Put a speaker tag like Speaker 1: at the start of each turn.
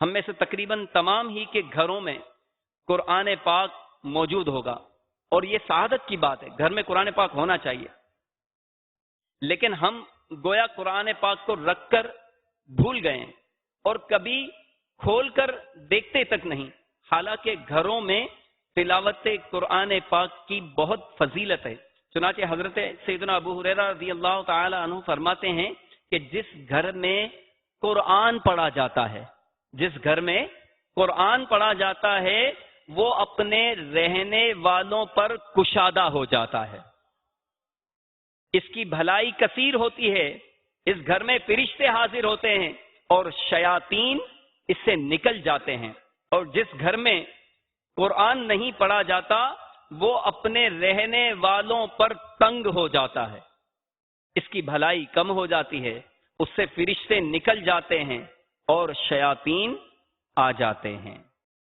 Speaker 1: ہم میں سے تقریباً تمام ہی کے گھروں میں قرآن پاک موجود ہوگا، اور یہ سعادت کی بات ہے، گھر میں قرآن پاک ہونا چاہیے۔ لیکن ہم گویا قرآن پاک کو رکھ کر بھول گئے ہیں اور کبھی کھول کر دیکھتے تک نہیں، حالانکہ گھروں میں تلاوت قرآن پاک کی بہت فضیلت ہے۔ چنانچہ حضرت سیدنا ابو ہریرہ رضی اللہ تعالی عنہ فرماتے ہیں کہ جس گھر میں قرآن پڑھا جاتا ہے، جس گھر میں قرآن پڑھا جاتا ہے، وہ اپنے رہنے والوں پر کشادہ ہو جاتا ہے، اس کی بھلائی کثیر ہوتی ہے، اس گھر میں فرشتے حاضر ہوتے ہیں اور شیاطین اس سے نکل جاتے ہیں۔ اور جس گھر میں قرآن نہیں پڑھا جاتا، وہ اپنے رہنے والوں پر تنگ ہو جاتا ہے، اس کی بھلائی کم ہو جاتی ہے، اس سے فرشتے نکل جاتے ہیں اور شیاطین آ جاتے ہیں۔